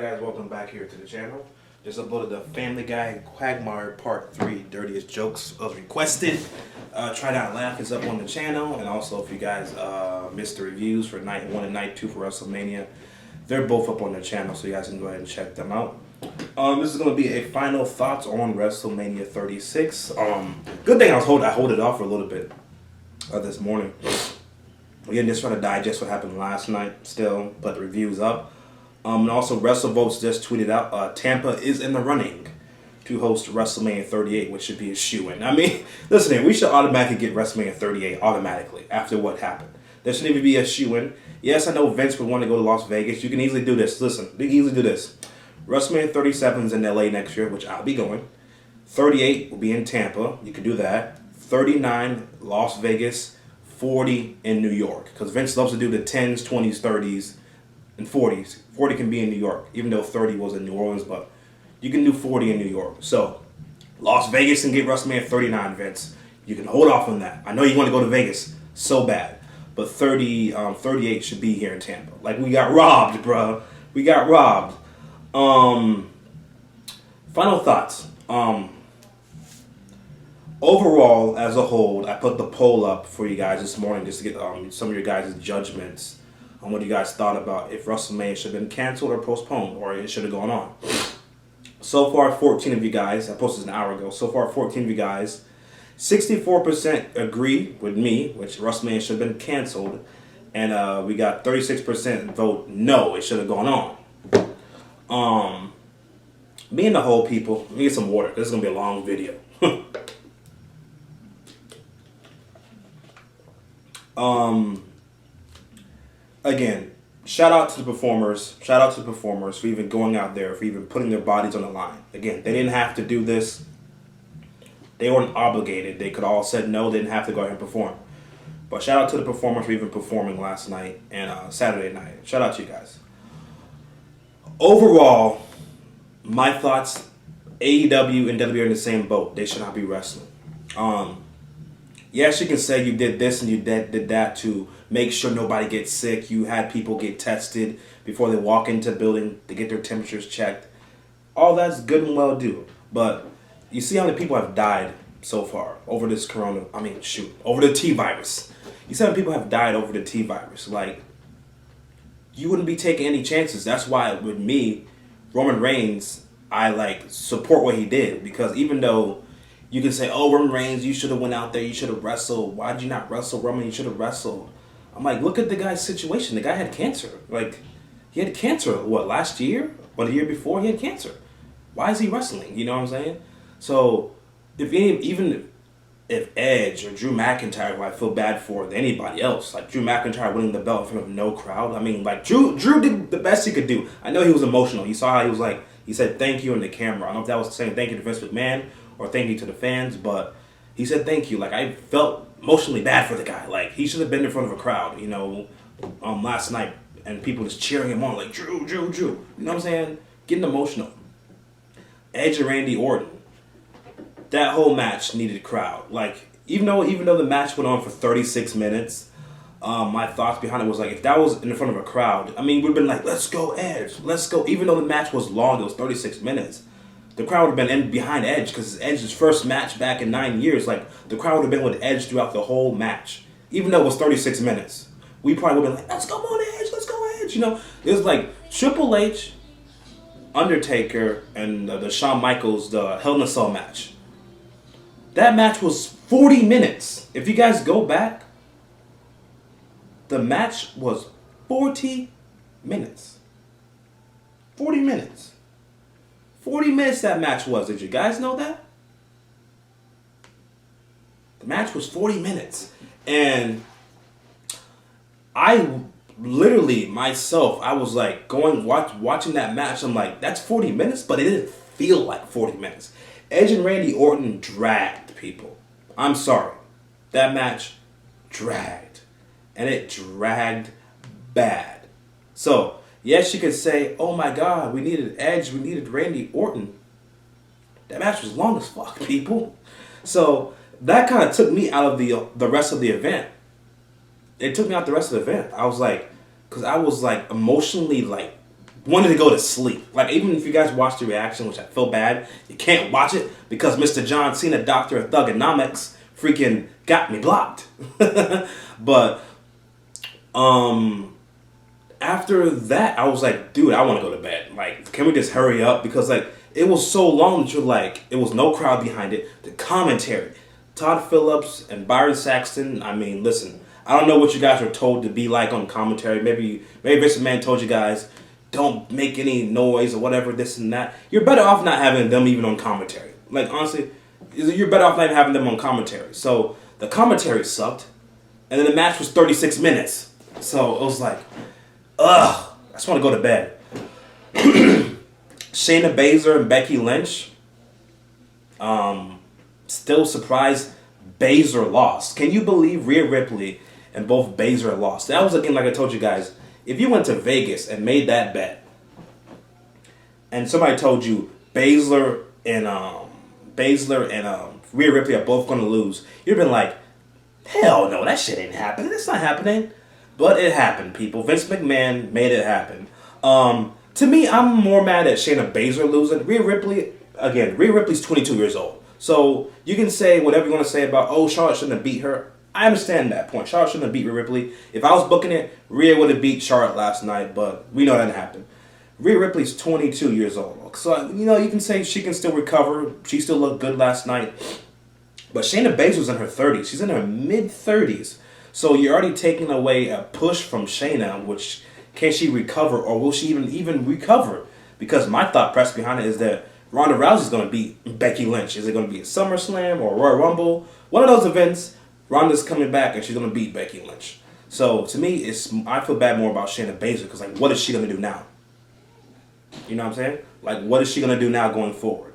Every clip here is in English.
guys? Welcome back here to the channel. Just uploaded the Family Guy Quagmire Part 3 Dirtiest Jokes as requested. Try Not Laugh is up on the channel, and also if you guys missed the reviews for Night 1 and Night 2 for WrestleMania, they're both up on the channel, so you guys can go ahead and check them out. This is going to be a final thoughts on WrestleMania 36. Good thing I hold it off for a little bit this morning. Again, just trying to digest what happened last night still, but the review's up. And also, WrestleVotes just tweeted out Tampa is in the running to host WrestleMania 38, which should be a shoo-in. I mean, listen here, we should automatically get WrestleMania 38 automatically after what happened. There shouldn't even be a shoo-in. Yes, I know Vince would want to go to Las Vegas. You can easily do this. Listen, you can easily do this. WrestleMania 37 is in LA next year, which I'll be going. 38 will be in Tampa. You can do that. 39, Las Vegas. 40 in New York. Because Vince loves to do the 10s, 20s, 30s, and 40s. 40 can be in New York, even though 30 was in New Orleans, but you can do 40 in New York. So, Las Vegas and get WrestleMania 39, Vince. You can hold off on that. I know you want to go to Vegas so bad, but 38 should be here in Tampa. Like, we got robbed, bruh. We got robbed. Final thoughts. Overall, as a whole, I put the poll up for you guys this morning just to get some of your guys' judgments on what you guys thought about if WrestleMania should have been canceled or postponed, or it should have gone on. So far, 14 of you guys, I posted an hour ago, so far 14 of you guys, 64% agree with me, which WrestleMania should have been canceled, and we got 36% vote no, it should have gone on. Me and the whole people, let me get some water, this is going to be a long video. Again, shout out to the performers. Shout out to the performers for even going out there, for even putting their bodies on the line. Again, they didn't have to do this. They weren't obligated. They could all said no. They didn't have to go ahead and perform. But shout out to the performers for even performing last night and Saturday night. Shout out to you guys. Overall, my thoughts, AEW and WWE are in the same boat. They should not be wrestling. Yes, you can say you did this and you did that to make sure nobody gets sick. You had people get tested before they walk into the building to get their temperatures checked. All that's good and well due. But you see how many people have died so far over this over the T-virus. You see how many people have died over the T-virus. Like, you wouldn't be taking any chances. That's why with me, Roman Reigns, I support what he did. Because even though you can say, oh, Roman Reigns, you should have went out there, you should have wrestled. Why did you not wrestle, Roman? You should have wrestled. I'm like, look at the guy's situation. The guy had cancer. Like, he had cancer, last year? Or the year before, he had cancer. Why is he wrestling? You know what I'm saying? So, even if Edge or Drew McIntyre, who I feel bad for than anybody else, like Drew McIntyre winning the belt in front of no crowd, I mean, like, Drew did the best he could do. I know he was emotional. You saw how he was he said thank you in the camera. I don't know if that was saying thank you to Vince McMahon or thank you to the fans, but he said thank you. Like, I felt emotionally bad for the guy. Like, he should have been in front of a crowd, last night, and people just cheering him on, like, Drew. You know what I'm saying? Getting emotional. Edge and Randy Orton. That whole match needed a crowd. Like, even though the match went on for 36 minutes, my thoughts behind it was if that was in front of a crowd, I mean, we'd have been like, let's go, Edge. Let's go. Even though the match was long, it was 36 minutes. The crowd would have been behind Edge because it's Edge's first match back in 9 years. Like, the crowd would have been with Edge throughout the whole match. Even though it was 36 minutes. We probably would have been like, let's go on Edge, let's go Edge. It was like Triple H, Undertaker, and the Shawn Michaels, the Hell in a Cell match. That match was 40 minutes. If you guys go back, the match was 40 minutes. 40 minutes. 40 minutes that match was. Did you guys know that? The match was 40 minutes. And I literally, myself, I was watching that match. I'm like, that's 40 minutes? But it didn't feel like 40 minutes. Edge and Randy Orton dragged people. I'm sorry. That match dragged. And it dragged bad. So, yes, you could say, oh my God, we needed Edge, we needed Randy Orton. That match was long as fuck, people. So, that kind of took me out of the rest of the event. It took me out the rest of the event. I was because I was emotionally wanted to go to sleep. Like, even if you guys watch the reaction, which I feel bad, you can't watch it because Mr. John Cena, Doctor of Thugonomics, freaking got me blocked. But after that, I was like, dude, I want to go to bed. Like, can we just hurry up? Because, like, it was so long that you're like, it was no crowd behind it. The commentary, Todd Phillips and Byron Saxton. I mean, listen, I don't know what you guys were told to be like on commentary. Maybe Vince McMahon told you guys, don't make any noise or whatever, this and that. You're better off not having them even on commentary. Like, honestly, you're better off not having them on commentary. So the commentary sucked, and then the match was 36 minutes. So it was like, ugh, I just want to go to bed. Shayna Baszler and Becky Lynch. Still surprised Baszler lost. Can you believe Rhea Ripley and both Baszler lost? That was, again, like I told you guys, if you went to Vegas and made that bet, and somebody told you Baszler and Rhea Ripley are both going to lose, you'd have been like, hell no, that shit ain't happening. It's not happening. But it happened, people. Vince McMahon made it happen. To me, I'm more mad at Shayna Baszler losing. Rhea Ripley's 22 years old. So you can say whatever you want to say about, oh, Charlotte shouldn't have beat her. I understand that point. Charlotte shouldn't have beat Rhea Ripley. If I was booking it, Rhea would have beat Charlotte last night, but we know that didn't happen. Rhea Ripley's 22 years old. So, you can say she can still recover. She still looked good last night. But Shayna Baszler's in her 30s. She's in her mid-30s. So you're already taking away a push from Shayna, which can she recover, or will she even recover? Because my thought press behind it is that Ronda Rousey's going to beat Becky Lynch. Is it going to be a SummerSlam or a Royal Rumble? One of those events, Ronda's coming back and she's going to beat Becky Lynch. So to me, I feel bad more about Shayna Baszler because, like, what is she going to do now? You know what I'm saying? Like, what is she going to do now going forward?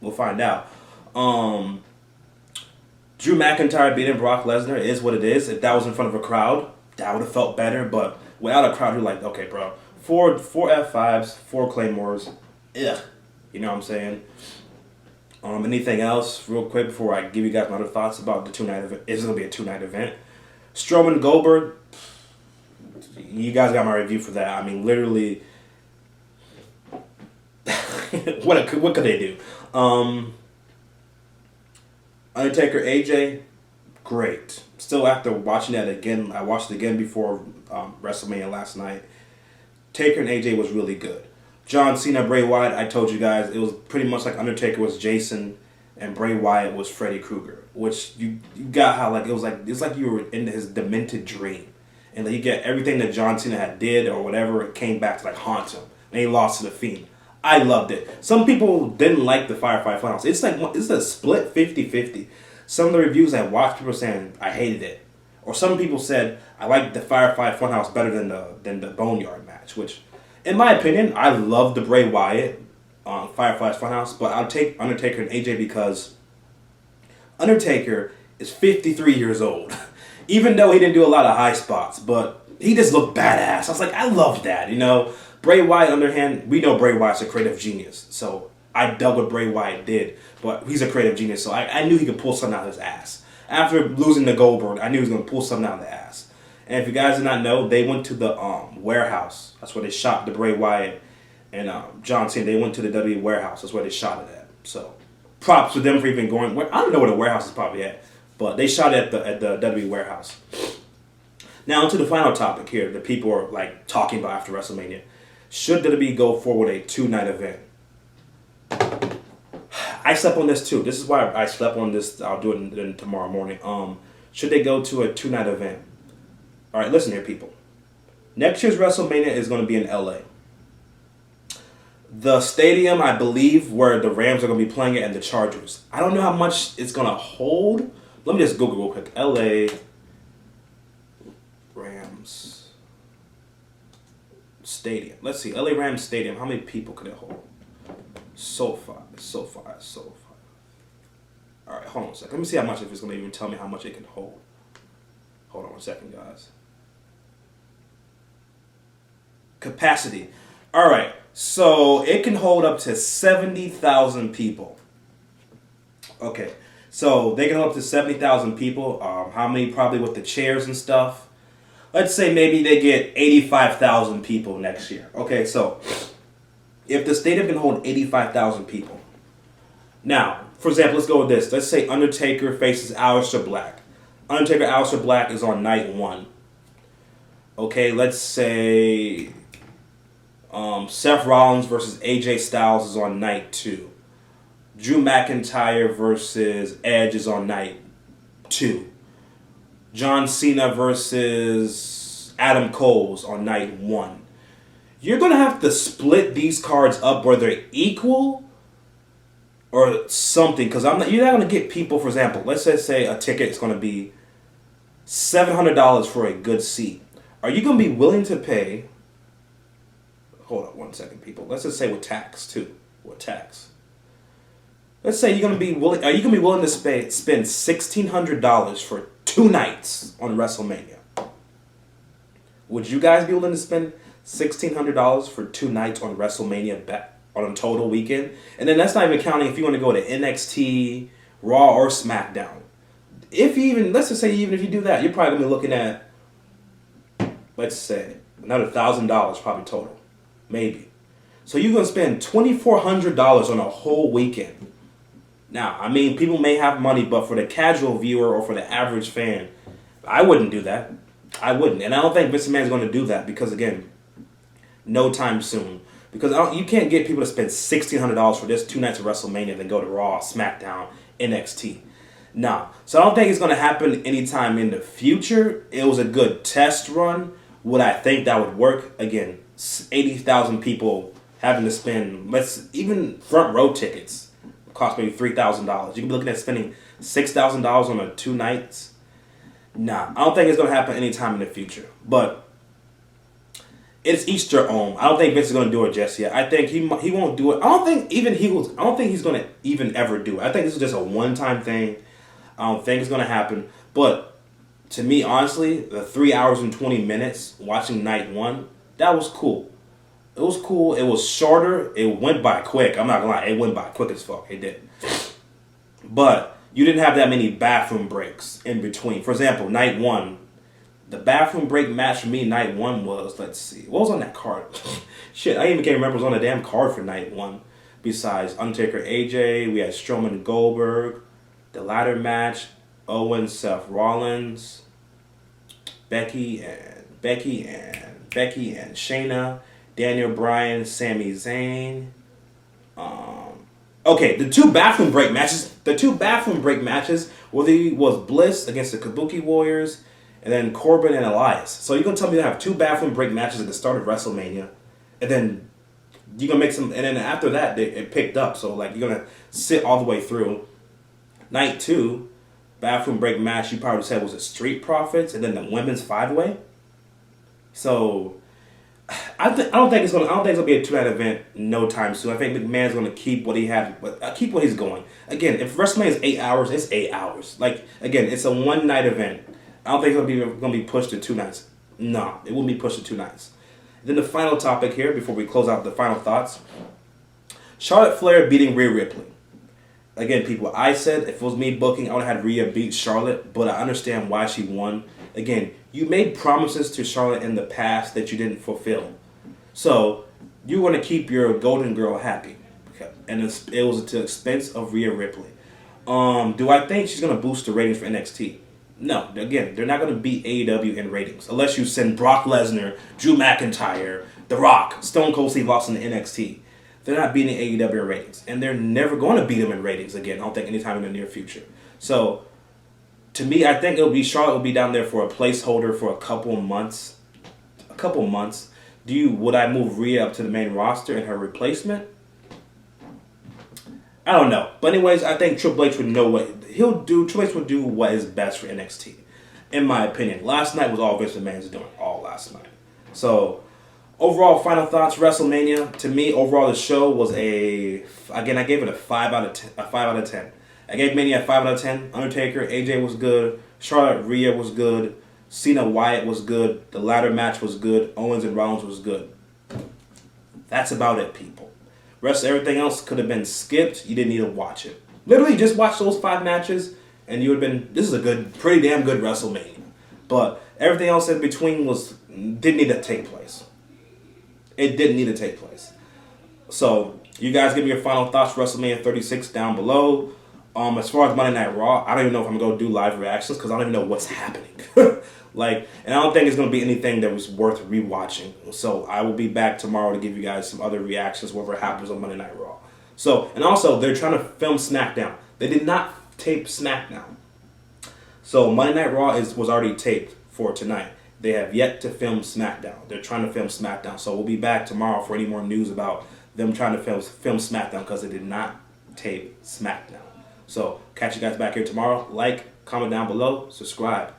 We'll find out. Drew McIntyre beating Brock Lesnar is what it is. If that was in front of a crowd, that would have felt better. But without a crowd, you're like, okay, bro, four F5s, 4 Claymores, ugh. You know what I'm saying? Anything else, real quick, before I give you guys my other thoughts about the 2-night event? It's going to be a 2-night event. Strowman Goldberg, you guys got my review for that. I mean, literally, what could they do? Undertaker AJ, great. Still, after watching that again, I watched it again before WrestleMania last night. Taker and AJ was really good. John Cena, Bray Wyatt, I told you guys, it was pretty much like Undertaker was Jason and Bray Wyatt was Freddy Krueger. Which you got how, like, it's like you were in his demented dream. And like, you get everything that John Cena had did or whatever, it came back to like haunt him. And he lost to The Fiend. I loved it. Some people didn't like the Firefly Funhouse. It's a split 50-50. Some of the reviews I watched, people saying I hated it. Or some people said I liked the Firefly Funhouse better than the Boneyard match, which, in my opinion, I love the Bray Wyatt Firefly's Funhouse, but I'll take Undertaker and AJ because Undertaker is 53 years old. Even though he didn't do a lot of high spots, but he just looked badass. I was like, I love that, Bray Wyatt, on the other hand, we know Bray Wyatt's a creative genius, so I dug what Bray Wyatt did, but he's a creative genius, so I knew he could pull something out of his ass. After losing to Goldberg, I knew he was going to pull something out of the ass. And if you guys did not know, they went to the warehouse. That's where they shot the Bray Wyatt and John Cena. They went to the W warehouse. That's where they shot it at. So props to them for even going. I don't know where the warehouse is probably at, but they shot it at the W warehouse. Now onto the final topic here that people are like talking about after WrestleMania. Should WWE go forward with a 2-night event? I slept on this too. This is why I slept on this. I'll do it tomorrow morning. Should they go to a 2-night event? All right, listen here, people. Next year's WrestleMania is going to be in LA. The stadium, I believe, where the Rams are going to be playing it and the Chargers. I don't know how much it's going to hold. Let me just Google real quick. LA Rams Stadium. Let's see. LA Rams Stadium. How many people could it hold? So far. All right, hold on a second. Let me see how much, if it's going to even tell me how much it can hold. Hold on a second, guys. Capacity. All right, so it can hold up to 70,000 people. Okay, so they can hold up to 70,000 people. How many probably with the chairs and stuff? let's say maybe they get 85,000 people next year. Okay, so if the stadium can hold 85,000 people. Now, for example, let's go with this. Let's say Undertaker faces Aleister Black. Undertaker Aleister Black is on night 1. Okay, let's say Seth Rollins versus AJ Styles is on night 2. Drew McIntyre versus Edge is on night 2. John Cena versus Adam Cole is on night 1. You're going to have to split these cards up where they're equal or something, because you're not going to get people, for example, let's just say a ticket is going to be $700 for a good seat. Are you going to be willing to pay, hold on one second, people, let's just say with tax too, with tax. Let's say are you going to be willing to spend $1,600 for 2 nights on WrestleMania? Would you guys be willing to spend $1,600 for 2 nights on WrestleMania on a total weekend? And then that's not even counting if you want to go to NXT, Raw, or SmackDown. Let's just say even if you do that, you're probably going to be looking at, let's say, another $1,000 probably total. Maybe. So you're going to spend $2,400 on a whole weekend. Now, I mean, people may have money, but for the casual viewer or for the average fan, I wouldn't do that. I wouldn't. And I don't think Vince McMahon is going to do that because, again, no time soon. Because you can't get people to spend $1,600 for just 2 nights of WrestleMania and then go to Raw, SmackDown, NXT. Nah. So I don't think it's going to happen anytime in the future. It was a good test run. Would I think that would work? Again, 80,000 people having to spend, even front row tickets cost maybe $3,000. You can be looking at spending $6,000 on 2 nights. Nah, I don't think it's going to happen anytime in the future. But it's each their own. I don't think Vince is going to do it just yet. I think he won't do it. I don't think he's going to even ever do it. I think this is just a one-time thing. I don't think it's going to happen. But to me, honestly, the 3 hours and 20 minutes watching night 1, that was cool. It was cool. It was shorter. It went by quick. I'm not going to lie. It went by quick as fuck. It did. But you didn't have that many bathroom breaks in between. For example, night 1, the bathroom break match for me night 1 was, let's see, what was on that card? Shit, I even can't remember what was on the damn card for night 1. Besides Undertaker AJ, we had Strowman Goldberg, the ladder match, Owens, Seth Rollins, Becky and Shayna, Daniel Bryan, Sami Zayn. Okay, the two bathroom break matches was Bliss against the Kabuki Warriors, and then Corbin and Elias. So you're gonna tell me they have 2 bathroom break matches at the start of WrestleMania, and then you're gonna make some, and then after that it picked up. So like you're gonna sit all the way through. Night 2, bathroom break match, you probably said was a Street Profits, and then the women's 5-way. So I don't think it's gonna be a 2-night event no time soon. I think McMahon's gonna keep what he had, keep what he's going. Again, if WrestleMania is 8 hours, it's 8 hours. Like again, it's a 1-night event. I don't think it's gonna be pushed to 2 nights. No, it won't be pushed to 2 nights. Then the final topic here before we close out the final thoughts: Charlotte Flair beating Rhea Ripley. Again, people, I said if it was me booking, I would have had Rhea beat Charlotte, but I understand why she won. Again, you made promises to Charlotte in the past that you didn't fulfill. So, you want to keep your golden girl happy. Okay. And it was at the expense of Rhea Ripley. Do I think she's going to boost the ratings for NXT? No. Again, they're not going to beat AEW in ratings. Unless you send Brock Lesnar, Drew McIntyre, The Rock, Stone Cold Steve Austin to NXT. They're not beating AEW in ratings. And they're never going to beat them in ratings again. I don't think anytime in the near future. So, to me, I think Charlotte will be down there for a placeholder for a couple months. Would I move Rhea up to the main roster and her replacement? I don't know. But anyways, I think Triple H would know what he'll do. Triple H would do what is best for NXT. In my opinion. Last night was all Vince McMahon's doing. All last night. So, overall, final thoughts, WrestleMania. To me, overall, the show was again, I gave it a 5 out of 10. I gave Mania a 5 out of 10. Undertaker, AJ was good. Charlotte, Rhea was good. Cena, Wyatt was good. The ladder match was good. Owens and Rollins was good. That's about it, people. Everything else could have been skipped. You didn't need to watch it. Literally, just watch those 5 matches, and you would have been, this is a pretty damn good WrestleMania. But everything else in between didn't need to take place. It didn't need to take place. So you guys give me your final thoughts, WrestleMania 36 down below. As far as Monday Night Raw, I don't even know if I'm going to do live reactions because I don't even know what's happening. And I don't think it's going to be anything that was worth rewatching. So I will be back tomorrow to give you guys some other reactions, whatever happens on Monday Night Raw. So, and also, they're trying to film SmackDown. They did not tape SmackDown. So Monday Night Raw was already taped for tonight. They have yet to film SmackDown. They're trying to film SmackDown. So we'll be back tomorrow for any more news about them trying to film SmackDown because they did not tape SmackDown. So catch you guys back here tomorrow. Like, comment down below, subscribe.